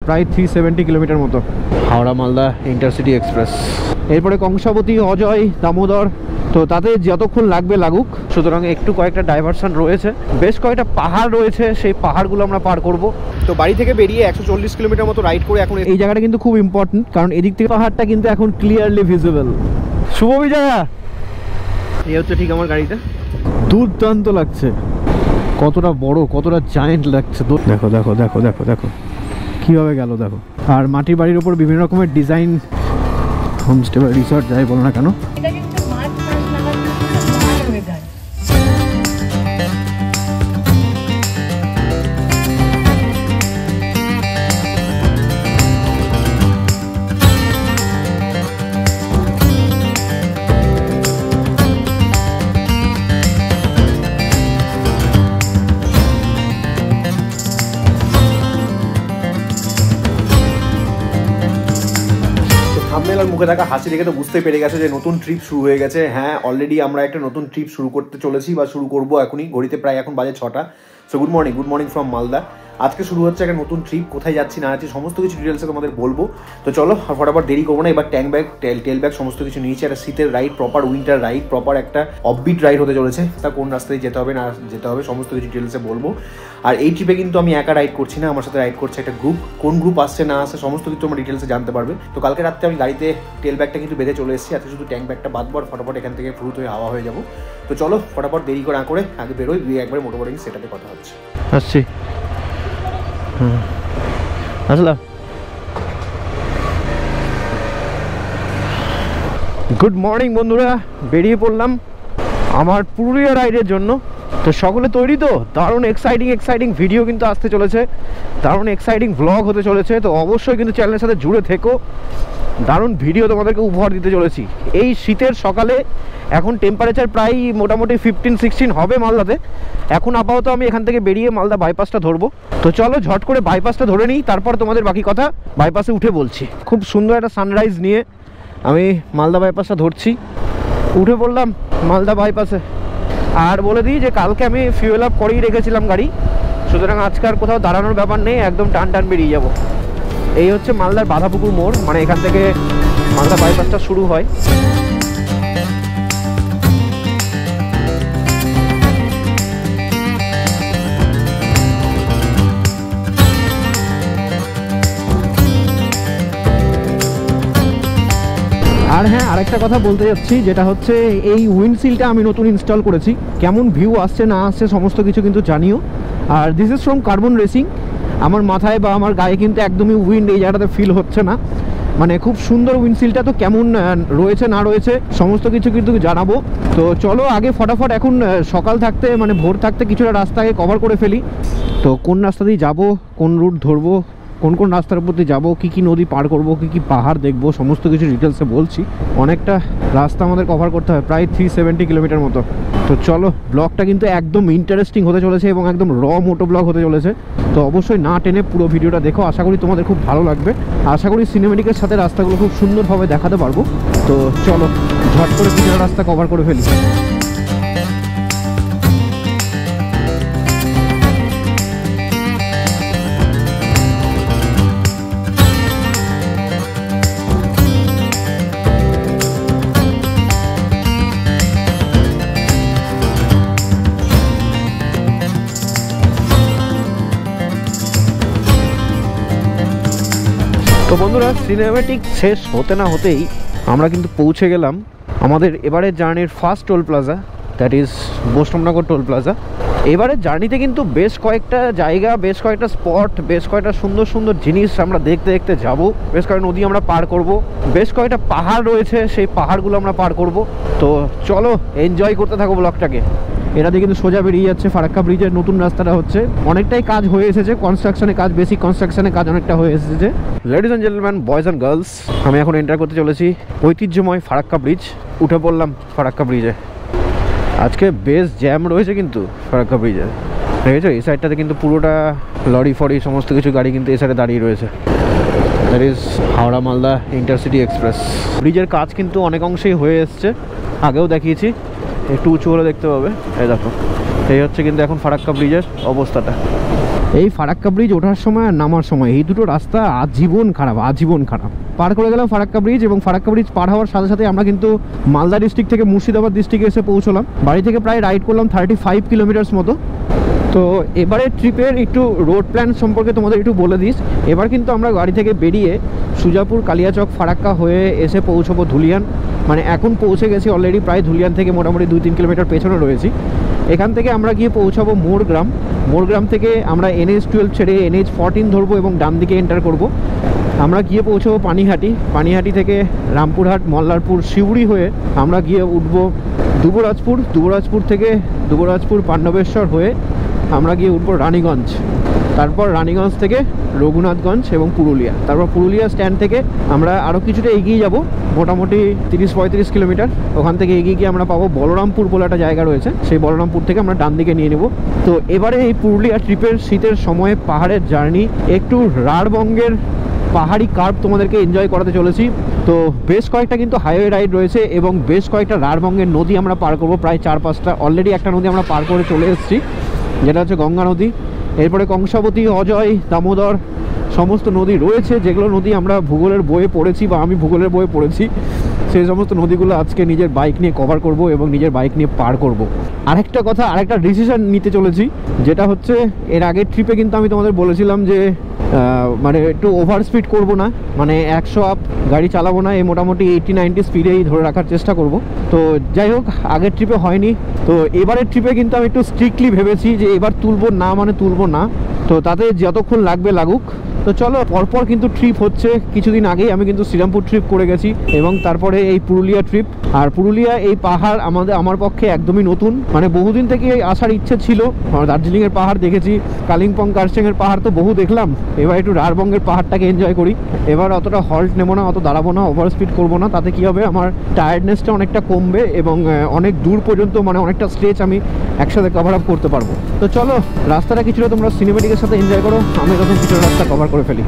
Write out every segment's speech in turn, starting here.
প্রায় 370 কিলোমিটার মতো। Howrah Malda intercity express, এরপরে কংসাবতী, অজয়, দামোদর, তো তাতে যতক্ষণ লাগবে লাগুক। সুতরাং একটু কয়েকটা ডাইভারশন রয়েছে, বেশ কয়েকটা পাহাড় রয়েছে, সেই পাহাড়গুলো আমরা পার করব। তো বাড়ি থেকে বেরিয়ে 140 কিলোমিটার মতো রাইড করে এখন এই জায়গাটা কিন্তু খুব ইম্পর্টেন্ট, কারণ এদিক থেকে পাহাড়টা কিন্তু এখন ক্লিয়ারলি ভিজিবল। শুভ বিজয়া, এই হচ্ছে ঠিক আমার গাড়িতে। দুর্দান্ত লাগছে, কতটা বড়, কতটা জায়েন্ট লাগছে। দেখো দেখো দেখো দেখো দেখো কিভাবে গেল দেখো। আর মাটির বাড়ির উপর বিভিন্ন রকমের ডিজাইন, হোমস্টে বা রিসর্ট যাই বলো না কেন। মুখে থাকা হাসি দেখে তো বুঝতে পেরে গেছে যে নতুন ট্রিপ শুরু হয়ে গেছে। হ্যাঁ, অলরেডি আমরা একটা নতুন ট্রিপ শুরু করতে চলেছি বা শুরু করবো এখনই। ঘড়িতে প্রায় এখন বাজে 6টা। So good morning from Malda. আজকে শুরু হচ্ছে একটা নতুন ট্রিপ। কোথায় যাচ্ছি না যাচ্ছি সমস্ত কিছু ডিটেলসে তোমাদের বলবো। তো চলো ফটাফট দেরি করবো না। এবার ট্যাঙ্ক ব্যাগ, টেল ব্যাগ সমস্ত কিছু নিয়েছি। একটা শীতের ride, proper winter ride, proper একটা অফবিট রাইড হতে চলেছে। তা কোন রাস্তায় যেতে হবে না যেতে হবে সমস্ত কিছু ডিটেলসে বলবো। আর এই ট্রিপে কিন্তু আমি একা রাইড করছি না, আমার সাথে রাইড করছে একটা গ্রুপ। কোন গ্রুপ আসছে না আসছে সমস্ত কিছু তোমরা ডিটেলসে জানতে পারবে। তো কালকে রাত্রে আমি গাড়িতে টেল ব্যাগটা কিন্তু বেঁধে চলে এসেছি। আজকে শুধু ট্যাঙ্ক ব্যাগটা বাঁধবো আর ফটাফট এখান থেকে ফ্রুত হয়ে হাওয়া হয়ে যাবো। তো চলো ফটাফট দেরি করে না করে আগে বেরোই, দিয়ে একবারে মোটামুটি সেটাতে কথা হচ্ছে। আসছি, আসলাম। গুড মর্নিং বন্ধুরা, বেরিয়ে পড়লাম আমার পুরুলিয়া রাইডের জন্য। তো সকলে তৈরি তো? দারুণ এক্সাইটিং ভিডিও কিন্তু আসতে চলেছে, দারুণ এক্সাইটিং ব্লগ হতে চলেছে। তো অবশ্যই কিন্তু চ্যানেলের সাথে জুড়ে থেকো, দারুণ ভিডিও তোমাদেরকে উপহার দিতে চলেছি। এই শীতের সকালে এখন টেম্পারেচার প্রায় মোটামুটি 15-16 হবে মালদাতে। এখন আপাতত আমি এখান থেকে বেরিয়ে মালদা বাইপাসটা ধরবো। তো চলো ঝট করে বাইপাসটা ধরে নিই, তারপর তোমাদের বাকি কথা বাইপাসে উঠে বলছি। খুব সুন্দর একটা সানরাইজ নিয়ে আমি মালদা বাইপাসটা ধরছি। উঠে পড়লাম মালদা বাইপাসে। আর বলে দিই যে কালকে আমি ফিউয়েল আপ করেই রেখেছিলাম গাড়ি, সুতরাং আজকে আর কোথাও দাঁড়ানোর ব্যাপার নেই, একদম টান বেরিয়ে যাব। এই হচ্ছে মালদার বাঁধাপুকুর মোড়, মানে এখান থেকে মালদা বাইপাসটা শুরু হয়। আর হ্যাঁ, আরেকটা কথা বলতে যাচ্ছি, যেটা হচ্ছে এই উইন্ডশিল্ডটা আমি নতুন ইনস্টল করেছি। কেমন ভিউ আসছে না আসছে সমস্ত কিছু কিন্তু জানিও। আর this is from carbon racing. আমার মাথায় বা আমার গায়ে কিন্তু একদমই উইন্ড এই জায়গাটাতে ফিল হচ্ছে না, মানে খুব সুন্দর উইন্ডশিল্ডটা। তো কেমন রয়েছে না রয়েছে সমস্ত কিছু কিন্তু জানাবো। তো চলো আগে ফটাফট এখন সকাল থাকতে মানে ভোর থাকতে কিছুটা রাস্তাকে কভার করে ফেলি। তো কোন রাস্তা দিয়ে যাবো, কোন রুট ধরবো, কোন কোন রাস্তার উপর দিয়ে যাবো, কী কী নদী পার করবো, কী কী পাহাড় দেখবো সমস্ত কিছু ডিটেলসে বলছি। অনেকটা রাস্তা আমাদের কভার করতে হবে, প্রায় 370 কিলোমিটার মতো। তো চলো, ব্লগটা কিন্তু একদম ইন্টারেস্টিং হতে চলেছে এবং একদম মোটো ব্লগ হতে চলেছে। তো অবশ্যই না টেনে পুরো ভিডিওটা দেখো, আশা করি তোমাদের খুব ভালো লাগবে। আশা করি সিনেমেটিকের সাথে রাস্তাগুলো খুব সুন্দরভাবে দেখাতে পারবো। তো চলো ঝট করে কিছুটা রাস্তা কভার করে ফেলি। তো বন্ধুরা, সিনেমেটিক শেষ হতে না হতেই আমরা কিন্তু পৌঁছে গেলাম আমাদের এবারের জার্নির first toll plaza, that is Baishnabnagar toll plaza. এবারের জার্নিতে কিন্তু বেশ কয়েকটা জায়গা, বেশ কয়েকটা স্পট, বেশ কয়েকটা সুন্দর সুন্দর জিনিস আমরা দেখতে দেখতে যাব। বেশ কয়েকটা নদী আমরা পার করব, বেশ কয়েকটা পাহাড় রয়েছে, সেই পাহাড়গুলো আমরা পার করব। তো চলো এনজয় করতে থাকো ব্লগটাকে। এটা দিয়ে কিন্তু সোজা বেরিয়ে যাচ্ছে ফারাক্কা ব্রিজের নতুন রাস্তাটা হচ্ছে। অনেকটাই কাজ হয়ে এসেছে, কনস্ট্রাকশনের কাজ, বেসিক কনস্ট্রাকশনের কাজ অনেকটা হয়ে এসেছে। Ladies and gentleman, boys and girls, আমি এখন এন্টার করতে চলেছি ঐতিহ্যময় ফারাক্কা ব্রিজ। উঠে পড়লাম ফারাক্কা ব্রিজে। আজকে বেশ জ্যাম রয়েছে কিন্তু ফারাক্কা ব্রিজে, দেখেছো? এই সাইডটাতে কিন্তু পুরোটা লরি ফরি সমস্ত কিছু গাড়ি কিন্তু এই সাইডে দাঁড়িয়ে রয়েছে। That is Howrah Malda intercity express. ব্রিজের কাজ কিন্তু অনেক অংশেই হয়ে এসছে, আগেও দেখিয়েছি, একটু উঁচু হলে দেখতে পাবে। এই দেখো, এই হচ্ছে কিন্তু এখন ফারাক্কা ব্রিজের অবস্থাটা। এই ফারাক্কা ব্রিজ ওঠার সময় আর নামার সময় এই দুটো রাস্তা আজীবন খারাপ, আজীবন খারাপ। পার করে গেলাম ফারাক্কা ব্রিজ, এবং ফারাক্কা ব্রিজ পার হওয়ার সাথে সাথে আমরা কিন্তু মালদা ডিস্ট্রিক্ট থেকে মুর্শিদাবাদ ডিস্ট্রিক্টে এসে পৌঁছলাম। বাড়ি থেকে প্রায় রাইড করলাম 35 কিলোমিটার্স মতো। তো এবারে ট্রিপের একটু রোড প্ল্যান সম্পর্কে তোমাদের একটু বলে দিস। এবার কিন্তু আমরা গাড়ি থেকে বেরিয়ে সুজাপুর, কালিয়াচক, ফারাক্কা হয়ে এসে পৌঁছবো ধুলিয়ান। মানে এখন পৌঁছে গেছি অলরেডি, প্রায় ধুলিয়ান থেকে মোটামুটি 2-3 কিলোমিটার পেছনে রয়েছি। এখান থেকে আমরা গিয়ে পৌঁছাবো মোরগ্রাম। মোরগ্রাম থেকে আমরা NH-12 ছেড়ে NH-14 ধরবো এবং ডান দিকে এন্টার করব। আমরা গিয়ে পৌঁছবো পানিহাটি। পানিহাটি থেকে রামপুরহাট, মল্লারপুর, সিউড়ি হয়ে আমরা গিয়ে উঠবো দুবরাজপুর। দুবরাজপুর থেকে দুবরাজপুর, পাণ্ডবেশ্বর হয়ে আমরা গিয়ে উঠবো রানীগঞ্জ। তারপর রানীগঞ্জ থেকে রঘুনাথগঞ্জ এবং পুরুলিয়া। তারপর পুরুলিয়া স্ট্যান্ড থেকে আমরা আরও কিছুটা এগিয়ে যাব, মোটামুটি 30-35 কিলোমিটার। ওখান থেকে এগিয়ে গিয়ে আমরা পাবো বলরামপুর বলে একটা জায়গা রয়েছে, সেই বলরামপুর থেকে আমরা ডান দিকে নিয়ে নেব। তো এবারে এই পুরুলিয়া ট্রিপের শীতের সময়ে পাহাড়ের জার্নি, একটু রাঢ়বঙ্গের পাহাড়ি কার্ভ তোমাদেরকে এনজয় করাতে চলেছি। তো বেশ কয়েকটা কিন্তু হাইওয়ে রাইড রয়েছে এবং বেশ কয়েকটা রাঢ়বঙ্গের নদী আমরা পার করবো, প্রায় 4-5টা। অলরেডি একটা নদী আমরা পার করে চলে এসেছি, যেটা হচ্ছে গঙ্গা নদী। এরপরে কংসাবতী, অজয়, দামোদর সমস্ত নদী রয়েছে, যেগুলো নদী আমরা ভূগোলের বইয়ে পড়েছি বা আমি ভূগোলের বইয়ে পড়েছি। সেই সমস্ত নদীগুলো আজকে নিজের বাইক নিয়ে কভার করব এবং নিজের বাইক নিয়ে পার করব। আরেকটা কথা, আরেকটা ডিসিশন নিতে চলেছি, যেটা হচ্ছে এর আগের ট্রিপে কিন্তু আমি তোমাদের বলেছিলাম যে মানে একটু ওভার স্পিড করবো না, মানে 100 আপ গাড়ি চালাবো না, এই মোটামুটি 80-90 স্পিডেই ধরে রাখার চেষ্টা করব। তো যাই হোক, আগের ট্রিপে হয়নি, তো এবারের ট্রিপে কিন্তু আমি একটু স্ট্রিক্টলি ভেবেছি যে এবার তুলবো না মানে তুলবো না। তো তাতে যতক্ষণ লাগবে লাগুক। তো চলো, পরপর কিন্তু ট্রিপ হচ্ছে। কিছুদিন আগেই আমি কিন্তু শ্রীরামপুর ট্রিপ করে গেছি এবং তারপরে এই পুরুলিয়া ট্রিপ। আর পুরুলিয়া এই পাহাড় আমার পক্ষে একদমই নতুন, মানে বহুদিন থেকে আসার ইচ্ছে ছিল। দার্জিলিংয়ের পাহাড় দেখেছি, কালিম্পং, কার্সেংয়ের পাহাড় তো বহু দেখলাম, এবার একটু রাঢ়বঙ্গের পাহাড়টাকে এনজয় করি। এবার অতটা হল্ট নেবো না, অত দাঁড়াবো না, ওভার স্পিড করবো না। তাতে কী হবে, আমার টায়ার্ডনেসটা অনেকটা কমবে এবং অনেক দূর পর্যন্ত, মানে অনেকটা স্ট্রেচ আমি একসাথে কভার আপ করতে পারবো। তো চলো, রাস্তাটা কিছুটা তোমরা সিনেমেটিকের সাথে এনজয় করো, আমি তখন কিছুটা রাস্তা কভার করে ফেলি।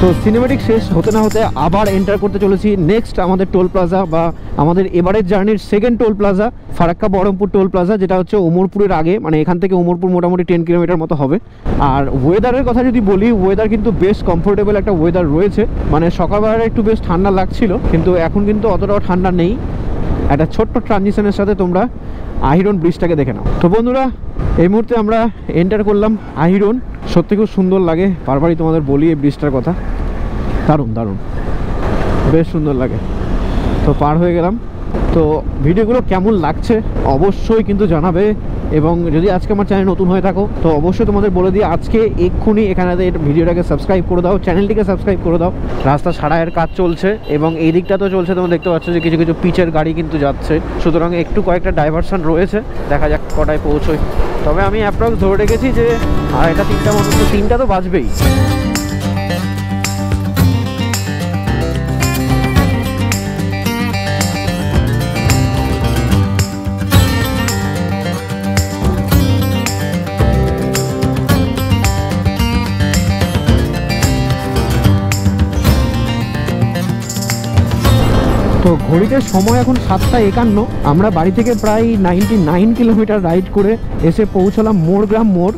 তো সিনেমেটিক শেষ হতে না হতে আবার এন্টার করতে চলেছি নেক্সট আমাদের টোল প্লাজা, বা আমাদের এবারের জার্নির second toll plaza, Farakka Baharampur toll plaza, যেটা হচ্ছে ওমরপুরের আগে। মানে এখান থেকে ওমরপুর মোটামুটি 10 কিলোমিটার মতো হবে। আর ওয়েদারের কথা যদি বলি, ওয়েদার কিন্তু বেশ কমফোর্টেবল একটা ওয়েদার রয়েছে। মানে সকালবেলা একটু বেশ ঠান্ডা লাগছিল, কিন্তু এখন কিন্তু অতটাও ঠান্ডা নেই। একটা ছোট্ট ট্রানজিশনের সাথে তোমরা আহিরন ব্রিজটাকে দেখে নাও। তো বন্ধুরা, এই মুহূর্তে আমরা এন্টার করলাম আহিরন। সত্যি খুব সুন্দর লাগে, বারবারই তোমাদের বলি এই ব্রিজটার কথা, দারুণ দারুণ, বেশ সুন্দর লাগে। তো পার হয়ে গেলাম। তো ভিডিওগুলো কেমন লাগছে অবশ্যই কিন্তু জানাবে, এবং যদি আজকে আমার চ্যানেল নতুন হয়ে থাকো তো অবশ্যই তোমাদের বলে দিই, আজকে এক্ষুনি এখানে ভিডিওটাকে সাবস্ক্রাইব করে দাও, চ্যানেলটিকে সাবস্ক্রাইব করে দাও। রাস্তা সারাইয়ের কাজ চলছে এবং এই দিকটা তো চলছে, তোমরা দেখতে পাচ্ছ যে কিছু কিছু পিচের গাড়ি কিন্তু যাচ্ছে, সুতরাং একটু কয়েকটা ডাইভারশন রয়েছে। দেখা যাক কটায় পৌঁছোই। তবে আমি অ্যাপ্রক্স ধরে রেখেছি যে 2:30 মতো, 3টা তো বাজবেই। তো ঘড়িতে সময় এখন 7:51। আমরা বাড়ি থেকে প্রায় 99 কিলোমিটার রাইড করে এসে পৌঁছলাম মোরগ্রাম মোড়।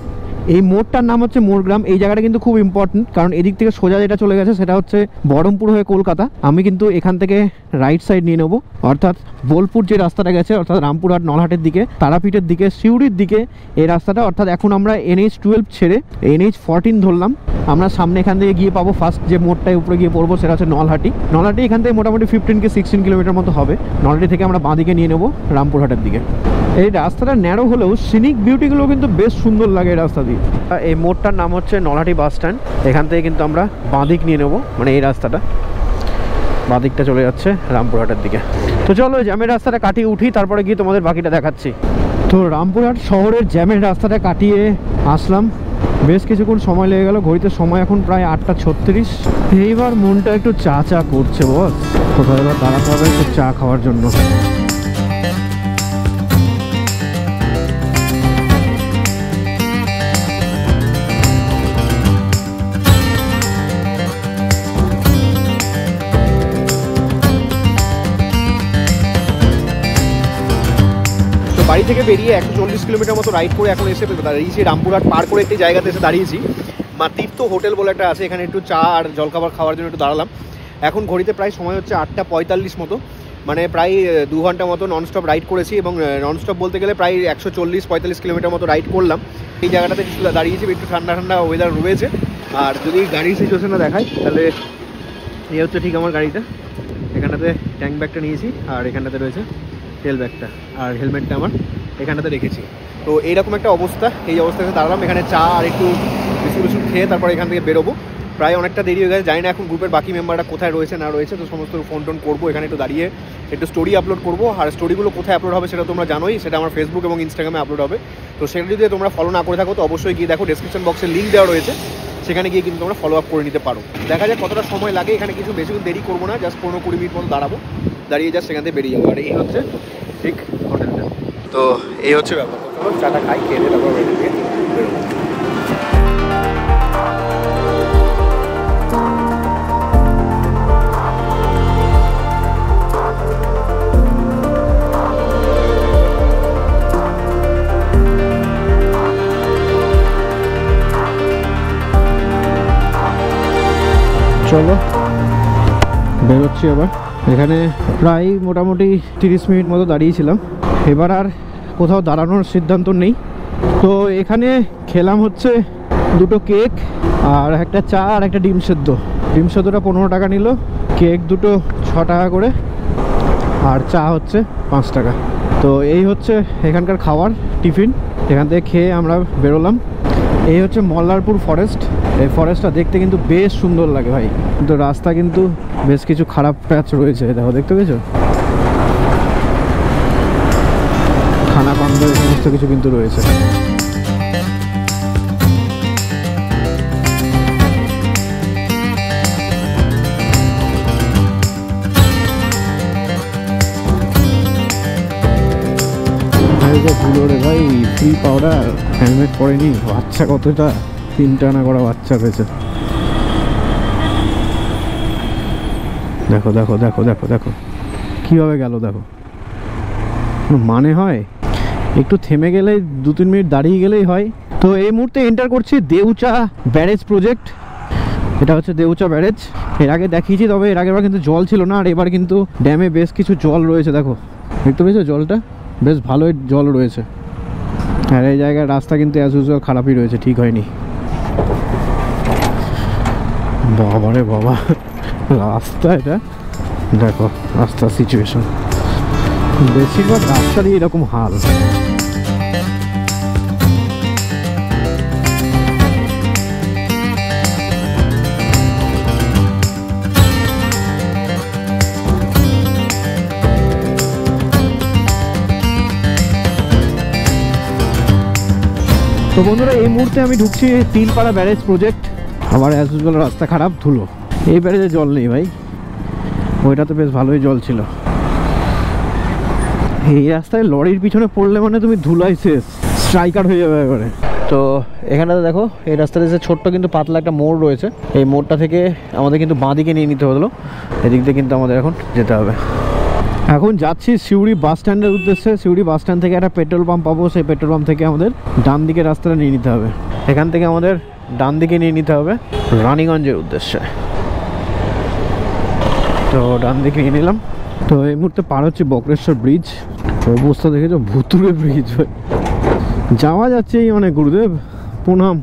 এই মোড়টার নাম হচ্ছে মোরগ্রাম। এই জায়গাটা কিন্তু খুব ইম্পর্টেন্ট, কারণ এদিক থেকে সোজা যেটা চলে গেছে সেটা হচ্ছে বহরমপুর হয়ে কলকাতা। আমি কিন্তু এখান থেকে রাইট সাইড নিয়ে নেবো, অর্থাৎ বোলপুর যে রাস্তাটা গেছে, অর্থাৎ রামপুরহাট, নলহাটের দিকে, তারাপীঠের দিকে, সিউড়ির দিকে এই রাস্তাটা। অর্থাৎ এখন আমরা NH-12 ছেড়ে NH-14 ধরলাম। আমরা সামনে এখান থেকে গিয়ে পাবো ফার্স্ট যে মোড়টায় উপরে গিয়ে পড়বো, সেটা হচ্ছে নলহাটি। নলহাটি এখান থেকে মোটামুটি 15 কি 16 কিলোমিটার মতো হবে। নলহাটি থেকে আমরা বাঁ দিকে নিয়ে নেবো রামপুরহাটের দিকে। এই রাস্তাটা ন্যারো হলেও সিনিক বিউটিগুলো কিন্তু বেশ সুন্দর লাগে এই রাস্তা দিয়ে। এই মোড়টার নাম হচ্ছে নলহাটি বাস স্ট্যান্ড। এখান থেকে কিন্তু আমরা বাঁ দিক নিয়ে নেবো, মানে এই রাস্তাটা বাঁ দিকটা চলে যাচ্ছে রামপুরহাটের দিকে। তো চলো জ্যামের রাস্তাটা কাটিয়ে উঠি, তারপরে গিয়ে তোমাদের বাকিটা দেখাচ্ছি। তো রামপুরহাট শহরের জ্যামের রাস্তাটা কাটিয়ে আসলাম, বেশ কিছুক্ষণ সময় লেগে গেল। ঘড়িতে সময় এখন প্রায় 8:36। এইবার মনটা একটু চা চা করছে বস, কোথাও এবার দাঁড়াতে হবে একটু চা খাওয়ার জন্য। থেকে বেরিয়ে 140 কিলোমিটার মতো রাইড করে এখন এসে দাঁড়িয়েছি রামপুরহাট পার করে একটি জায়গাতে এসে দাঁড়িয়েছি। মা তীর্থ হোটেল বলে একটা আছে, এখানে একটু চা আর জলখাবার খাওয়ার জন্য একটু দাঁড়ালাম। এখন ঘড়িতে প্রায় সময় হচ্ছে 8:45 মতো, মানে প্রায় 2 ঘন্টা মতো ননস্টপ রাইড করেছি। এবং ননস্টপ বলতে গেলে প্রায় 140-45 কিলোমিটার মতো রাইড করলাম। এই জায়গাটাতে দাঁড়িয়েছি, একটু ঠান্ডা ঠান্ডা ওয়েদার রয়েছে। আর যদি গাড়ির সিচুয়েশনটা দেখাই তাহলে এই হচ্ছে ঠিক আমার গাড়িটা। এখানটাতে ট্যাঙ্ক ব্যাগটা নিয়েছি, আর এখানটাতে রয়েছে তেল ব্যাগটা, আর হেলমেটটা আমার এখানটাতে রেখেছি। তো এইরকম একটা অবস্থা, এই অবস্থাতে দাঁড়ালাম। এখানে চা আর একটু বিস্কুট খেয়ে তারপর এখান থেকে বেরোবো। প্রায় অনেকটা দেরি হয়ে গেছে, জানি না এখন গ্রুপের বাকি মেম্বাররা কোথায় রয়েছে না রয়েছে। তো সমস্ত ফোন টোন করবো, এখানে একটু দাঁড়িয়ে একটু স্টোরি আপলোড করবো। আর স্টোরিগুলো কোথায় আপলোড হবে সেটা তোমরা জানোই, সেটা আমার ফেসবুক এবং ইনস্টাগ্রামে আপলোড হবে। তো সেটা যদি তোমরা ফলো না করে থাকো তো অবশ্যই গিয়ে দেখো, ডেসক্রিপশন বক্সে লিঙ্ক দেওয়া রয়েছে, সেখানে গিয়ে কিন্তু তোমরা ফলো আপ করে নিতে পারো। দেখা যাক কতটা সময় লাগে। এখানে কিছু বেশিক্ষণ দেরি করবো না, জাস্ট 15-20 মিনিট মতো দাঁড়াবো, দাঁড়িয়ে জাস্ট সেখান থেকে বেরিয়ে যাবো। আর এই হচ্ছে ঠিক হোটেলটা। তো এই হচ্ছে ব্যাপার। চলো চাটা খাই, খেয়ে দিয়ে তারপর বেরিয়ে বেরোবো। চলো বেরোচ্ছি আবার। এখানে প্রায় মোটামুটি 30 মিনিট মতো দাঁড়িয়েছিলাম, এবার আর কোথাও দাঁড়ানোর সিদ্ধান্ত নেই। তো এখানে খেলাম হচ্ছে 2টো কেক আর একটা চা আর একটা ডিম সেদ্ধ। ডিম সেদ্ধটা 15 টাকা নিল, কেক দুটো 6 টাকা করে, আর চা হচ্ছে 5 টাকা। তো এই হচ্ছে এখানকার খাবার টিফিন। এখান থেকে খেয়ে আমরা বেরোলাম। এই হচ্ছে মল্লারপুর ফরেস্ট। এই ফরেস্টটা দেখতে কিন্তু বেশ সুন্দর লাগে ভাই, কিন্তু রাস্তা কিন্তু বেশ কিছু খারাপ প্যাচ রয়েছে, দেখো দেখতে পেয়েছো, খানা পান্ড সমস্ত কিছু কিন্তু রয়েছে। ধুলো রে ভাই, ফ্রি পাউডার, হেলমেট পরেনি, বাচ্চা কতটা 3 টানা করা বাচ্চা রয়েছে। দেখো দেখো দেখো দেখো দেখো কীভাবে গেল, দেখো মানে হয় একটু থেমে গেলে 2-3 মিনিট দাঁড়িয়ে গেলেই হয়। তো এই মুহূর্তে এন্টার করছি দেউচা ব্যারেজ প্রজেক্ট। এটা হচ্ছে দেউচা ব্যারেজ, এর আগে দেখিয়েছি, তবে এর আগেবার কিন্তু জল ছিল না, আর এবার কিন্তু ড্যামে বেশ কিছু জল রয়েছে। দেখো দেখতে পেয়েছো, জলটা বেশ ভালোই জল রয়েছে। আর এই জায়গায় রাস্তা কিন্তু অ্যাজ ইউজুয়াল খারাপই রয়েছে, ঠিক হয়নি। বাবারে বাবা রাস্তা, এটা দেখো রাস্তার সিচুয়েশন, বেশিরভাগ রাস্তারই এরকম হাল। তো বন্ধুরা এই মুহূর্তে আমি ঢুকছি তিলপাড়া ব্যারেজ প্রজেক্ট। আবার অ্যাজ ইউজুয়াল রাস্তা খারাপ, ধুলো। এই ব্যারেজে জল নেই ভাই, ওইটাতে বেশ ভালোই জল ছিল। এই রাস্তায় লরির পিছনে পড়লে মানে তুমি ধুলাই শেষ, স্ট্রাইকার হয়ে যাবে এবারে। তো এখানটাতে দেখো, এই রাস্তাতে যে ছোট্ট কিন্তু পাতলা একটা মোড় রয়েছে, এই মোড়টা থেকে আমাদের কিন্তু বাঁ দিকে নিয়ে নিতে হলো, এদিক দিয়ে কিন্তু আমাদের এখন যেতে হবে। এখন যাচ্ছি সিউড়ি বাস স্ট্যান্ডের উদ্দেশ্যে। সিউড়ি বাস স্ট্যান্ড থেকে একটা পেট্রোল পাম্প পাবো, সেই পেট্রোল পাম্প থেকে আমাদের ডান দিকে রাস্তাটা নিয়ে নিতে হবে। এখান থেকে আমাদের ডান দিকে নিয়ে নিতে হবে রানীগঞ্জের উদ্দেশ্যে। তো ডান দিকে নিয়ে নিলাম। তো এই মুহূর্তে পার হচ্ছে বক্রেশ্বর ব্রিজ। অবস্থা দেখেছো, ভুতুরে ব্রিজ, যাওয়া যাচ্ছে এই অনেক। গুরুদেব প্রণাম।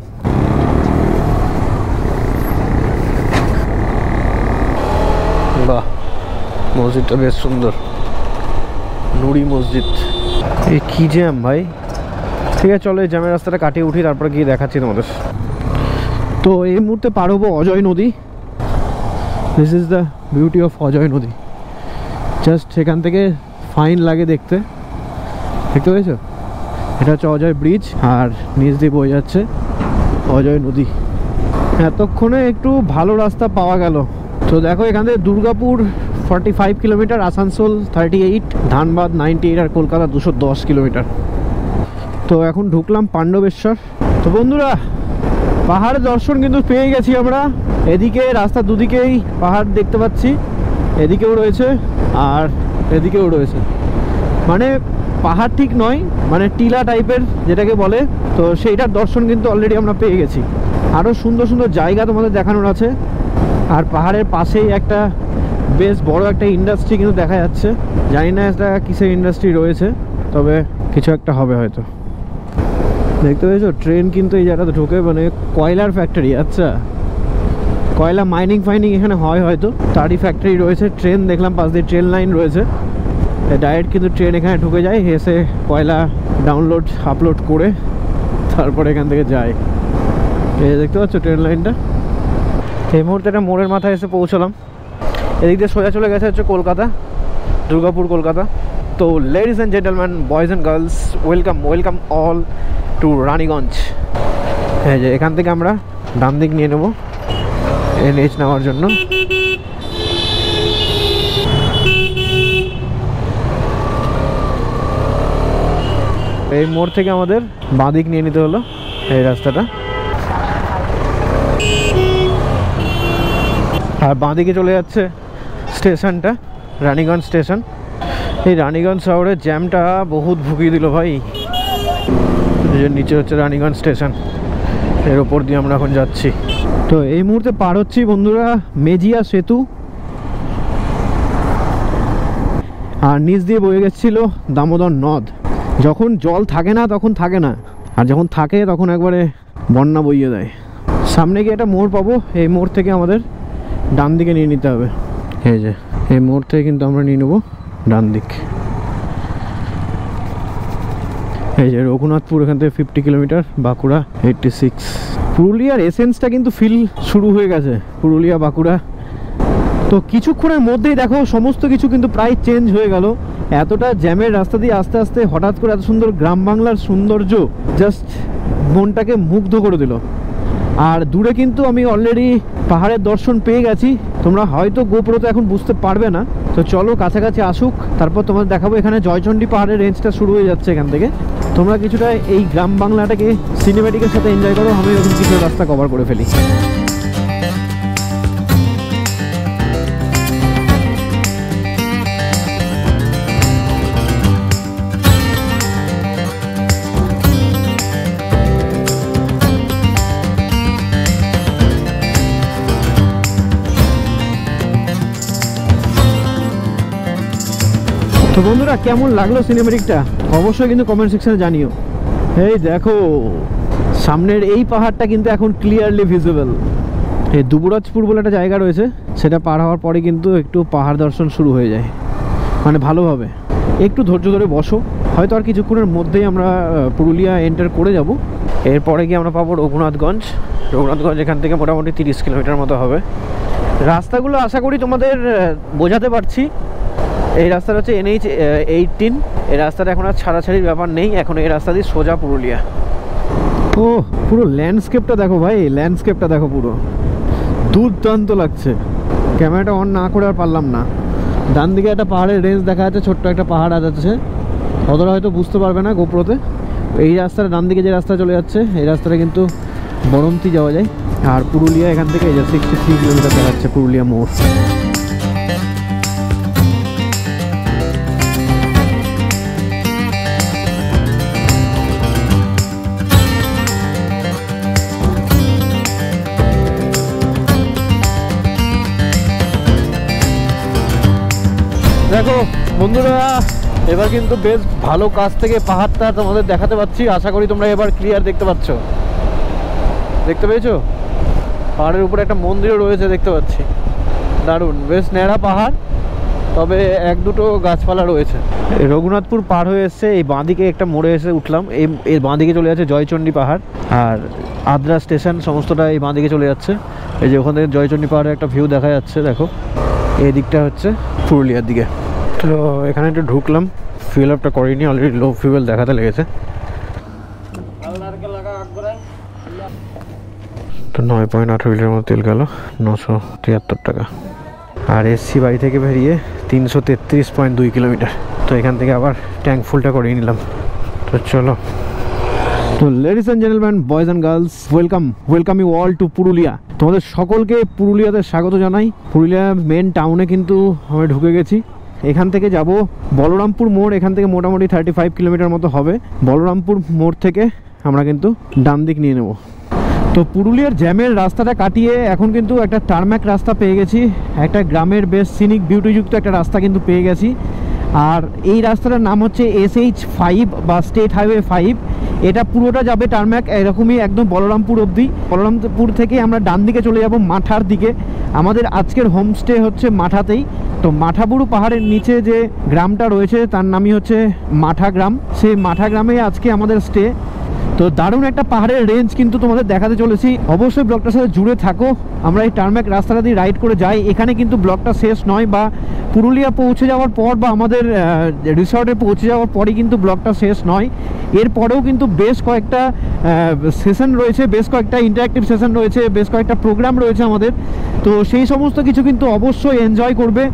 বাহ, মসজিদটা বেশ সুন্দর, নুরি মসজিদ। এই কি জ্যাম ভাই। ঠিক আছে চলো, এই জ্যামের রাস্তাটা কাটিয়ে উঠি, তারপরে গিয়ে দেখাচ্ছি তোমাদের। তো এই মুহূর্তে পার হবো অজয় নদী। This is the beauty of Ajay নদী। জাস্ট সেখান থেকে ফাইন লাগে দেখতে, দেখতে পেয়েছো? এটা হচ্ছে অজয় ব্রিজ, আর নিচ দিয়ে বয়ে যাচ্ছে অজয় নদী। এতক্ষণে একটু ভালো রাস্তা পাওয়া গেল। তো দেখো, এখান থেকে দুর্গাপুর 45 কিলোমিটার, আসানসোল 38, ধানবাদ 98, আর কলকাতা 210 কিলোমিটার। তো এখন ঢুকলাম পাণ্ডবেশ্বর। তো বন্ধুরা, পাহাড়ের দর্শন কিন্তু পেয়ে গেছি আমরা। এদিকে রাস্তার দুদিকেই পাহাড় দেখতে পাচ্ছি, এদিকেও রয়েছে আর এদিকেও রয়েছে। মানে পাহাড় ঠিক নয়, মানে টিলা টাইপের যেটাকে বলে, তো সেইটার দর্শন কিন্তু অলরেডি আমরা পেয়ে গেছি। আরও সুন্দর সুন্দর জায়গা তোমাদের দেখানোর আছে। আর পাহাড়ের পাশেই একটা বেশ বড় একটা ইন্ডাস্ট্রি কিন্তু দেখা যাচ্ছে। জানি না এটা কিসের ইন্ডাস্ট্রি রয়েছে, তবে কিছু একটা হবে হয়তো। দেখতে পেয়েছো ট্রেন কিন্তু এই জায়গাটা ঢোকে, মানে কয়লার ফ্যাক্টরি। আচ্ছা, কয়লা মাইনিং ফাইনিং এখানে হয় হয়তো, তারই ফ্যাক্টরি রয়েছে। ট্রেন দেখলাম পাশ দিয়ে ট্রেন লাইন রয়েছে, ডাইরেক্ট কিন্তু ট্রেন এখানে ঢুকে যায়, এসে কয়লা ডাউনলোড আপলোড করে তারপরে এখান থেকে যায়। এই দেখতে পাচ্ছ ট্রেন লাইনটা। এই মুহূর্তে একটা মোড়ের মাথায় এসে পৌঁছলাম। এদিক দিয়ে সোজা চলে গেছে হচ্ছে কলকাতা, দুর্গাপুর কলকাতা। তো ladies and gentleman, boys and girls, welcome all two Raniganj. হ্যাঁ, যে এখান থেকে আমরা ডান দিক নিয়ে নেবো NH নেওয়ার জন্য। এই মোড় থেকে আমাদের বাঁ দিক নিয়ে নিতে হলো এই রাস্তাটা, আর বাঁ দিকে চলে যাচ্ছে স্টেশনটা, রানীগঞ্জ স্টেশন। এই রানীগঞ্জ শহরের জ্যামটা বহুত ভুগিয়ে দিল ভাই। নিচে হচ্ছে রানীগঞ্জ স্টেশন, এর ওপর দিয়ে আমরা এখন যাচ্ছি। তো এই মুহূর্তে পার হচ্ছি বন্ধুরা মেজিয়া সেতু, আর নিচ দিয়ে বয়ে গেছিল দামোদর নদ। যখন জল থাকে না তখন থাকে না, আর যখন থাকে তখন একবারে বন্যা বইয়ে দেয়। সামনে গিয়ে একটা মোড় পাবো, এই মোড় থেকে আমাদের ডান দিকে নিয়ে নিতে হবে। এই যে এই মোড় থেকে কিন্তু আমরা নিয়ে নেবো ডান দিক। এই যে রঘুনাথপুর, এখান থেকে 50 কিলোমিটার, বাঁকুড়া 86। পুরুলিয়ার এসেন্সটা কিন্তু ফিল শুরু হয়ে গেছে, পুরুলিয়া বাঁকুড়া। তো কিছুক্ষণের মধ্যেই দেখো সমস্ত কিছু কিন্তু প্রায় চেঞ্জ হয়ে গেল। এতটা জ্যামের রাস্তা দিয়ে আস্তে আস্তে হঠাৎ করে এত সুন্দর গ্রাম বাংলার সৌন্দর্য জাস্ট মনটাকে মুগ্ধ করে দিল। আর দূরে কিন্তু আমি অলরেডি পাহাড়ের দর্শন পেয়ে গেছি। তোমরা হয়তো গোপ্রোতে এখন বুঝতে পারবে না, তো চলো কাছাকাছি আসুক, তারপর তোমাদের দেখাবো। এখানে জয়চণ্ডী পাহাড়ের রেঞ্জটা শুরু হয়ে যাচ্ছে এখান থেকে। তোমরা কিছুটা এই গ্রাম বাংলাটাকে সিনেমেটিকের সাথে এনজয় করো, আমি ওরকম কিছু রাস্তা কভার করে ফেলি। তো বন্ধুরা কেমন লাগলো সিনেমেটিকটা অবশ্যই কিন্তু কমেন্ট সেকশনে জানিও। এই দেখো সামনের এই পাহাড়টা কিন্তু এখন ক্লিয়ারলি ভিজিবল। এই দুবরাজপুর বলে একটা জায়গা রয়েছে, সেটা পার হওয়ার পরে কিন্তু একটু পাহাড় দর্শন শুরু হয়ে যায়, মানে ভালোভাবে। একটু ধৈর্য ধরে বসো, হয়তো আর কিছুক্ষণের মধ্যেই আমরা পুরুলিয়া এন্টার করে যাব। এরপরে গিয়ে আমরা পাবো রঘুনাথগঞ্জ। রঘুনাথগঞ্জ এখান থেকে মোটামুটি 30 কিলোমিটার মতো হবে। রাস্তাগুলো আশা করি তোমাদের বোঝাতে পারছি। এই রাস্তাটা হচ্ছে NH 18। এই রাস্তাটা এখন আর ছাড়াছাড়ির ব্যাপার নেই, এখন এই রাস্তা দিয়ে সোজা পুরুলিয়া। ও পুরো ল্যান্ডস্কেপটা দেখো ভাই, ল্যান্ডস্কেপটা দেখো, পুরো দুর্দান্ত লাগছে। ক্যামেরাটা অন না করে আর পারলাম না। ডান দিকে একটা পাহাড়ের রেঞ্জ দেখা যাচ্ছে, ছোট্ট একটা পাহাড় আছে, অতটা হয়তো বুঝতে পারবে না গোপ্রোতে। এই রাস্তাটা ডান দিকে যে রাস্তা চলে যাচ্ছে, এই রাস্তাটা কিন্তু বরন্তি যাওয়া যায়। আর পুরুলিয়া এখান থেকে 63 কিলোমিটার দেখাচ্ছে পুরুলিয়া মোড়। দেখো বন্ধুরা এবার কিন্তু বেশ ভালো কাছ থেকে পাহাড়টা তোমাদের দেখাতে পাচ্ছি। আশা করি তোমরা এবার ক্লিয়ার দেখতে পাচ্ছ। দেখতে পেয়েছো পাহাড়ের উপরে একটা মন্দিরও রয়েছে দেখতে পাচ্ছি, দারুণ। বেশ ন্যাড়া পাহাড়, তবে এক দুটো গাছপালা রয়েছে। রঘুনাথপুর পার হয়ে এসছে, এই বাঁদিকে একটা মোড়ে এসে উঠলাম। এই বাঁদিকে চলে যাচ্ছে জয়চণ্ডী পাহাড়, আর আদ্রা স্টেশন সমস্তটা এই বাঁদিকে চলে যাচ্ছে। এই যে ওখান থেকে জয়চণ্ডী পাহাড়ের একটা ভিউ দেখা যাচ্ছে, দেখো। এই দিকটা হচ্ছে পুরুলিয়ার দিকে। তো এখানে একটু ঢুকলাম, ফুয়েল আপটা করিনি, অলরেডি লো ফুয়েল দেখাতে লেগেছে। তো 9.8 লিটার মতো তেল গেল, 973 টাকা। আর এসছি বাড়ি থেকে বেরিয়ে 333.2 কিলোমিটার। তো এখান থেকে আবার ট্যাঙ্ক ফুলটা করিয়ে নিলাম। তো চলো। তো ladies and gentleman, boys and girls, welcome you all to Purulia. তোমাদের সকলকে পুরুলিয়াতে স্বাগত জানাই। পুরুলিয়া মেন টাউনে কিন্তু আমি ঢুকে গেছি। এখান থেকে যাব বলরামপুর মোড়, এখান থেকে মোটামুটি 35 কিলোমিটার মতো হবে। বলরামপুর মোড় থেকে আমরা কিন্তু ডান দিক নিয়ে নেব। তো পুরুলিয়ার জ্যামের রাস্তাটা কাটিয়ে এখন কিন্তু একটা টারম্যাক রাস্তা পেয়ে গেছি, একটা গ্রামের বেশ সিনিক বিউটিযুক্ত একটা রাস্তা কিন্তু পেয়ে গেছি। আর এই রাস্তাটার নাম হচ্ছে SH5 বা স্টেট হাইওয়ে 5। এটা পুরোটা যাবে টারম্যাক, এরকমই একদম বলরামপুর অবধি। বলরামপুর থেকে আমরা ডান দিকে চলে যাব মাঠার দিকে। আমাদের আজকের হোমস্টে হচ্ছে মাঠাতেই। তো মাঠাবুরু পাহাড়ের নিচে যে গ্রামটা রয়েছে তার নামই হচ্ছে মাঠা গ্রাম, সেই মাঠা গ্রামে আজকে আমাদের স্টে। তো দারুণ একটা পাহাড়ের রেঞ্জ কিন্তু তোমাদের দেখাতে চলেছি, অবশ্যই ব্লগটার সাথে জুড়ে থাকো। আমরা এই টারম্যাক রাস্তাটা দিয়ে রাইড করে যাই। এখানে কিন্তু ব্লগটা শেষ নয়, বা পুরুলিয়া পৌঁছে যাওয়ার পর বা আমাদের রিসর্টে পৌঁছে যাওয়ার পরই কিন্তু ব্লগটা শেষ নয়। এরপরেও কিন্তু বেশ কয়েকটা সেশন রয়েছে, বেশ কয়েকটা ইন্টারঅ্যাক্টিভ সেশন রয়েছে, বেশ কয়েকটা প্রোগ্রাম রয়েছে আমাদের। তো সেই সমস্ত কিছু কিন্তু অবশ্যই এনজয় করবে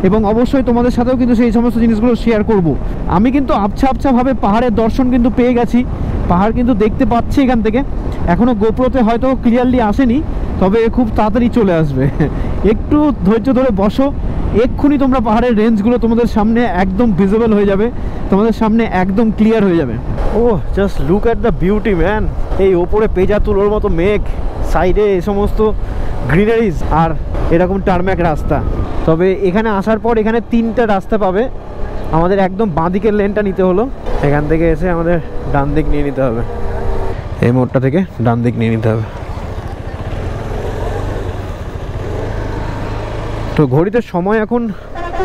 এবং অবশ্যই তোমাদের সাথেও কিন্তু সেই সমস্ত জিনিসগুলো শেয়ার করব। আমি কিন্তু আবছাভাবে পাহাড়ের দর্শন কিন্তু পেয়ে গেছি, পাহাড় কিন্তু দেখতে পাচ্ছি এখান থেকে। এখনও গোপ্রোতে হয়তো ক্লিয়ারলি আসেনি, তবে খুব তাড়াতাড়ি চলে আসবে। একটু ধৈর্য ধরে বসো, এক্ষুনি তোমরা পাহাড়ের রেঞ্জগুলো তোমাদের সামনে একদম ভিজিবল হয়ে যাবে, তোমাদের সামনে একদম ক্লিয়ার হয়ে যাবে। Oh just look at the beauty man. এই ওপরে পেজা তুলোর মতো মেঘ, সাইডে এই সমস্ত গ্রিনারিজ, আর এরকম টারম্যাক রাস্তা। তবে এখানে আসার পর এখানে 3টা রাস্তা পাবে। আমাদের একদম বাঁ দিকের লেনটা নিতে হলো, এখান থেকে এসে আমাদের ডান দিক নিয়ে নিতে হবে। এই মোড়টা থেকে ডান দিক নিয়ে নিতে হবে। তো ঘড়িতে সময় এখন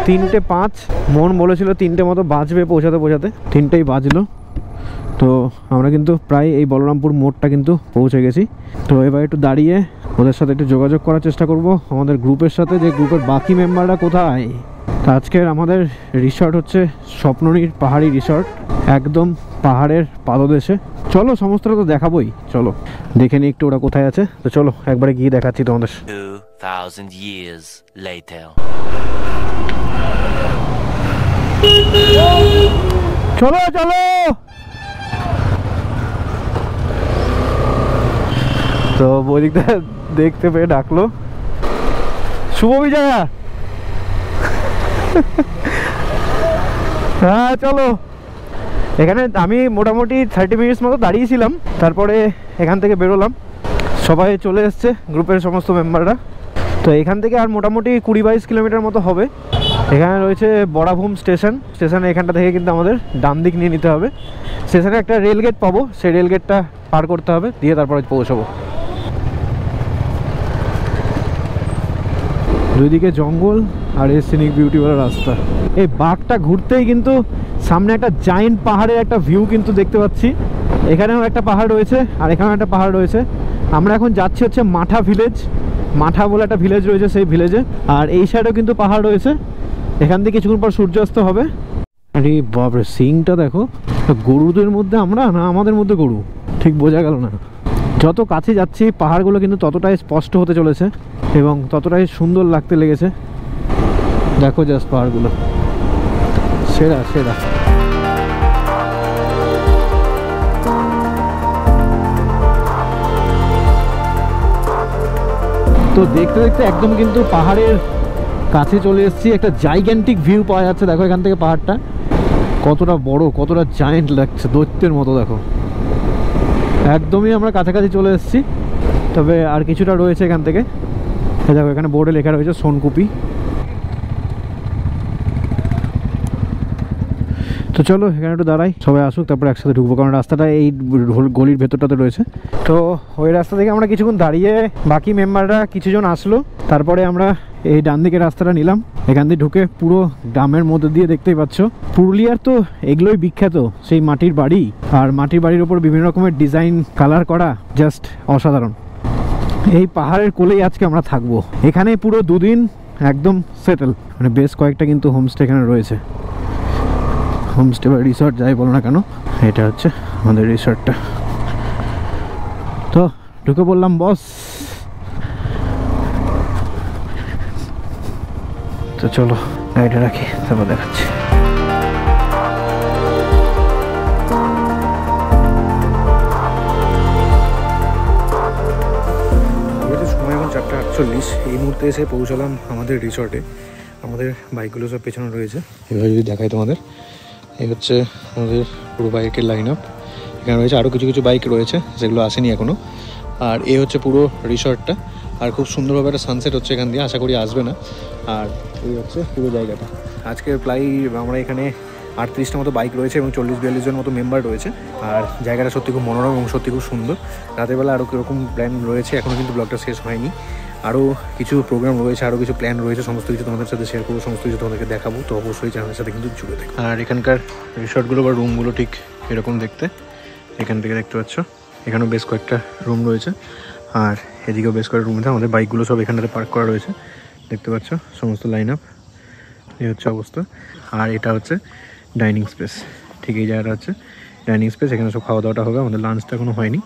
3:05। মন বলেছিল 3টে মতো বাজবে পৌঁছাতে, 3টেই বাজলো। তো আমরা কিন্তু প্রায় এই বলরামপুর মোড়টা কিন্তু পৌঁছে গেছি। তো এবার একটু দাঁড়িয়ে ওদের সাথে একটু যোগাযোগ করার চেষ্টা করব, আমাদের গ্রুপের সাথে, যে গ্রুপের বাকি মেম্বাররা কোথায়। তো আজকের আমাদের রিসর্ট হচ্ছে স্বপ্ননীর পাহাড়ি রিসর্ট, একদম পাহাড়ের পাদদেশে। চলো সমস্তটা তো দেখাবোই, চলো দেখে নিই একটু ওরা কোথায় আছে। তো চলো একবারে গিয়ে দেখাচ্ছি তোমাদের। 2000 years later. চলো চলো। তো বৈদিকটা দেখতে পেয়ে ডাকলো, শুভ বিজয়া। হ্যাঁ চলো। এখানে আমি মোটামুটি 30 মিনিটস মতো দাঁড়িয়েছিলাম, তারপরে এখান থেকে বেরোলাম। সবাই চলে এসছে গ্রুপের সমস্ত মেম্বাররা। তো এখান থেকে আর মোটামুটি 20-22 কিলোমিটার মতো হবে। এখানে রয়েছে বড়াভূম স্টেশন, স্টেশনে এখানটা থেকে কিন্তু আমাদের ডান দিক নিয়ে নিতে হবে। স্টেশনে একটা রেল গেট পাবো, সেই রেল গেটটা পার করতে হবে, দিয়ে তারপরে পৌঁছাবো। দুইদিকে জঙ্গল আর এই সিনিক বিউটিওয়ালা রাস্তা। এই বাঘটা ঘুরতেই কিন্তু সামনে একটা জায়েন্ট পাহাড়ের একটা ভিউ কিন্তু দেখতে পাচ্ছি। এখানেও একটা পাহাড় রয়েছে আর এখানেও একটা পাহাড় রয়েছে। আমরা এখন যাচ্ছি হচ্ছে মাঠা ভিলেজ, মাঠা বলে একটা ভিলেজ রয়েছে সেই ভিলেজে। আর এই সাইডেও কিন্তু পাহাড় রয়েছে, এখান থেকে কিছুক্ষণ পর সূর্যাস্ত হবে। আরে বাপরে, সিংটা দেখো। গরুদের মধ্যে আমরা না আমাদের মধ্যে গরু, ঠিক বোঝা গেল না। যত কাছে যাচ্ছি পাহাড়গুলো কিন্তু ততটাই স্পষ্ট হতে চলেছে এবং ততটাই সুন্দর লাগতে লেগেছে। দেখো জাস্ট পাহাড়গুলো, সেরা সেরা। তো দেখতে দেখতে একদম কিন্তু পাহাড়ের কাছে চলে এসেছি। একটা জাইগ্যান্টিক ভিউ পাওয়া যাচ্ছে, দেখো এখান থেকে পাহাড়টা কতটা বড়, কতটা জায়েন্ট লাগছে, দৈত্যের মতো। দেখো একদমই আমরা কাছাকাছি চলে এসেছি, তবে আর কিছুটা রয়েছে এখান থেকে। দেখো এখানে বোর্ডে লেখা রয়েছে সোনকুপি। তো চলো এখানে একটু দাঁড়াই, সবাই আসুক তারপরে একসাথে ঢুকবো, কারণ রাস্তাটা এই গলির ভেতরটাতে রয়েছে। তো ওই রাস্তা থেকে আমরা কিছুক্ষণ দাঁড়িয়ে বাকি মেম্বাররা কিছুজন আসলো, তারপরে আমরা এই ডান দিকের রাস্তাটা নিলাম। এখান দিয়ে ঢুকে পুরো গ্রামের মধ্যে দিয়ে দেখতেই পাচ্ছ। পুরুলিয়ার তো এগুলোই বিখ্যাত, সেই মাটির বাড়ি, আর মাটির বাড়ির ওপর বিভিন্ন রকমের ডিজাইন কালার করা, জাস্ট অসাধারণ। এই পাহাড়ের কোলেই আজকে আমরা থাকবো, এখানে পুরো 2 দিন একদম সেটেল। মানে বেশ কয়েকটা কিন্তু হোমস্টে এখানে রয়েছে, হোমস্টে বা রিসর্ট যাই বলো না কেন। এটা হচ্ছে আমাদের রিসর্টটা। তো ঢুকে বললাম বস। তো চলো গাড়িটা রাখি, তারপর দেখাচ্ছি। সময় এখন 4:48। এই মুহূর্তে এসে পৌঁছালাম আমাদের রিসর্টে। আমাদের বাইকগুলো সব পেছনে রয়েছে। এবার যদি দেখাই তোমাদের, এই হচ্ছে আমাদের পুরো বাইকের লাইন আপ। এখানে রয়েছে আরও কিছু কিছু বাইক রয়েছে যেগুলো আসেনি এখনও। আর এই হচ্ছে পুরো রিসর্টটা। আর খুব সুন্দরভাবে একটা সানসেট হচ্ছে এখান দিয়ে, আশা করি আসবে না। আর এই হচ্ছে পুরো জায়গাটা। আজকের প্রায় আমরা এখানে 38টা মতো বাইক রয়েছে এবং 40-42 জন মতো মেম্বার রয়েছে। আর জায়গাটা সত্যি খুব মনোরম এবং সত্যি খুব সুন্দর। রাতের বেলা আরও কীরকম প্ল্যান রয়েছে, এখনও কিন্তু ব্লগটা শেষ হয়নি। আরও কিছু প্রোগ্রাম রয়েছে, আরও কিছু প্ল্যান রয়েছে, সমস্ত কিছু তোমাদের সাথে শেয়ার করবো, সমস্ত কিছু তোমাদেরকে দেখাবো। তো অবশ্যই চ্যানেলের সাথে কিন্তু জুড়ে দেখো। আর এখানকার রিসর্টগুলো বা রুমগুলো ঠিক এরকম দেখতে। এখান থেকে দেখতে পাচ্ছ এখানেও বেশ কয়েকটা রুম রয়েছে, আর এদিকেও বেশ কয়েকটা রুম আছে। আমাদের বাইকগুলো সব এখানটাতে পার্ক করা রয়েছে, দেখতে পাচ্ছ সমস্ত লাইন আপ। এই হচ্ছে অবস্থা। আর এটা হচ্ছে ডাইনিং স্পেস, ঠিক এই জায়গাটা হচ্ছে ডাইনিং স্পেস। এখানে সব খাওয়া দাওয়াটা হবে, আমাদের লাঞ্চটা এখনো হয়নি।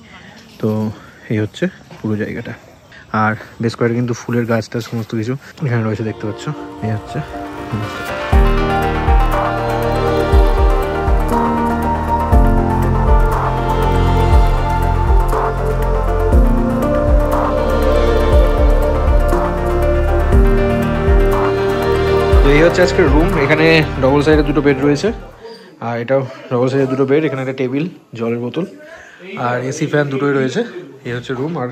তো এই হচ্ছে পুরো জায়গাটা। আর বেশ কয়েকটা কিন্তু ফুলের গাছটা সমস্ত কিছু এখানে রয়েছে, দেখতে পাচ্ছ। এই হচ্ছে এই হচ্ছে আজকের রুম। এখানে ডবল সাইডে দুটো বেড রয়েছে, আর এটাও ডবল সাইডে দুটো বেড। এখানে একটা টেবিল, জলের বোতল, আর এসি ফ্যান দুটোই রয়েছে। এই হচ্ছে রুম। আর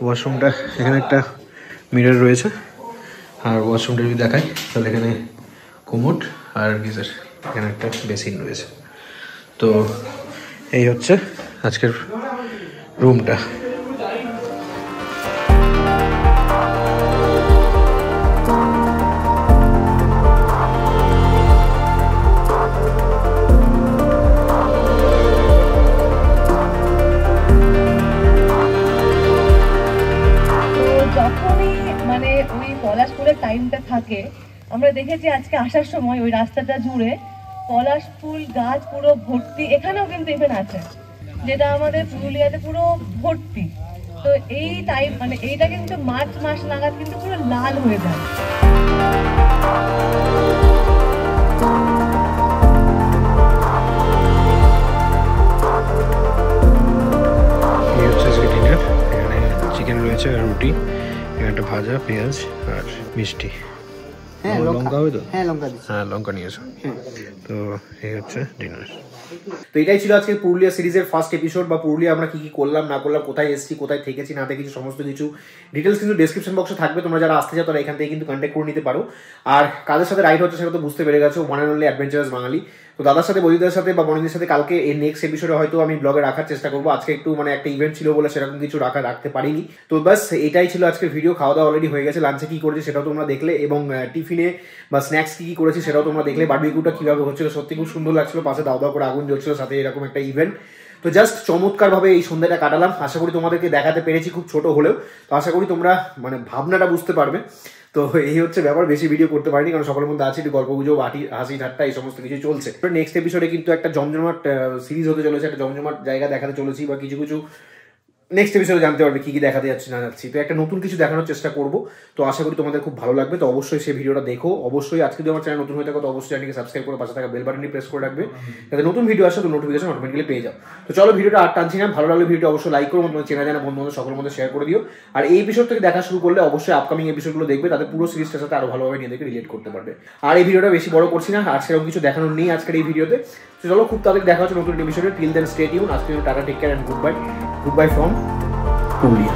ওয়াশরুমটা এখানে একটা মিরর রয়েছে। আর ওয়াশরুমটা যদি দেখাই তাহলে এখানে কোমোড আর গিজার, এখানে একটা বেসিন রয়েছে। তো এই হচ্ছে আজকের রুমটা। টাইমটা থাকে, আমরা দেখেছি আজকে আসার সময় ওই রাস্তাটা জুড়ে পলাশ ফুল গাছ পুরো ভর্তি। এখানেও কিন্তু ইভেন আছে, যেটা আমাদের পুরুলিয়াতে পুরো ভর্তি। তো এই টাইম মানে এইটা কিন্তু মার্চ মাস নাগাদ কিন্তু পুরো লাল হয়ে যায়। এই হচ্ছে আজকে ডিনার। এখানে চিকেন রয়েছে, রুটি, একটা ভাজা, পেঁয়াজ আর মিষ্টি। হ্যাঁ লঙ্কা হবে তো? হ্যাঁ লঙ্কা দিচ্ছি। হ্যাঁ লঙ্কা নিয়ে এসো। তো এই হচ্ছে ডিনার। তো এটাই ছিল আজকে পুরুলিয়া সিরিজের ফার্স্ট এপিসোড, বা পুরুলিয়া আমরা কি কি করলাম না করলাম, কোথায় এসেছি, কোথায় থেকেছি না থেকেছি, সমস্ত কিছু ডিটেলস কিন্তু ডেসক্রিপশন বক্সে থাকবে। তোমরা যারা আসতে চাও তারা এখান থেকে কিন্তু কন্ট্যাক্ট করে নিতে পারো। আর কাদের সাথে রাইড হচ্ছে সেটা তো বুঝতে পেরে গেছো, ওয়ান অ্যান্ড অনলি অ্যাডভেঞ্চারাস বাঙালি। তো দাদার সাথে, বদিদার সাথে বা বনিদের সাথে কালকে এর নেক্সট এপিসোডে হয়তো আমি ব্লগে রাখার চেষ্টা করবো। আজকে একটু মানে একটা ইভেন্ট ছিল বলে সেরকম কিছু রাখতে পারিনি। তো বাস এটাই ছিল আজকের ভিডিও। খাওয়া দাওয়া অলরেডি হয়ে গেছে, লাঞ্চে কি করেছি সেটাও তোমরা দেখলে, এবং টিফিনে বা স্ন্যাক্স কি করেছি সেটাও তোমরা দেখলে। বারবিকিউটা কিভাবে হচ্ছিল সত্যি খুব সুন্দর লাগছিল, পাশে দাও দাও করে আগুন জ্বলছিল, সাথে এরকম একটা ইভেন্ট। তো জাস্ট চমৎকার ভাবে এই সন্ধ্যাটা কাটালাম। আশা করি তোমাদেরকে দেখাতে পেরেছি, খুব ছোট হলেও। তো আশা করি তোমরা মানে ভাবনাটা বুঝতে পারবে। তো এই হচ্ছে ব্যাপার, বেশি ভিডিও করতে পারিনি কারণ সকলের মধ্যে আছে একটু গল্প গুজব, হাসি ঠাট্টা, এই সমস্ত কিছু চলছে। নেক্সট এপিসোডে কিন্তু একটা জমজমাট সিরিজ হতে চলেছে, একটা জমজমাট জায়গা দেখাতে চলেছি, বা কিছু কিছু নেক্সট এপিসোডে জানতে পারবে কি কি দেখাতে যাচ্ছি না যাচ্ছি। তো একটা নতুন কিছু দেখানোর চেষ্টা করবো। তো আশা করি তোমাদের খুব ভালো লাগবে। তো অবশ্যই সেই ভিডিওটা দেখো। অবশ্যই আজকে যদি আমার চ্যানেল নতুন হয়ে থাকো তো অবশ্যই চ্যানেলকে সাবস্ক্রাইব করে পাশে থাকা বেল বাটনটি প্রেস করে রাখবে, যাতে নতুন ভিডিও আসে তো নোটিফিকেশন অটোমেটিক্যালি পেয়ে যাও। তো চলো ভিডিওটা আর টানছি না, ভালো লাগলে ভিডিওটা অবশ্যই লাইক করো, তোমার চেনা জানা বন্ধু বান্ধব সকলের মধ্যে শেয়ার করে দিও। আর এই এপিসোড থেকে দেখা শুরু করলে অবশ্যই আপকামিং এপিসোডগুলো দেখবে, তাদের পুরো সিরিজটার সাথে আরো ভালোভাবে নিজেকে রিলেট করতে পারবে। আর এই ভিডিওটা বেশি বড় করছি না, আর সেরকম কিছু দেখানোর নেই আজকের এই ভিডিওতে। তো চলো খুব তাড়াতাড়ি দেখা হচ্ছে নতুন এপিসোডে। Till then stay tune. আজকে tata, take care and goodbye from Purulia.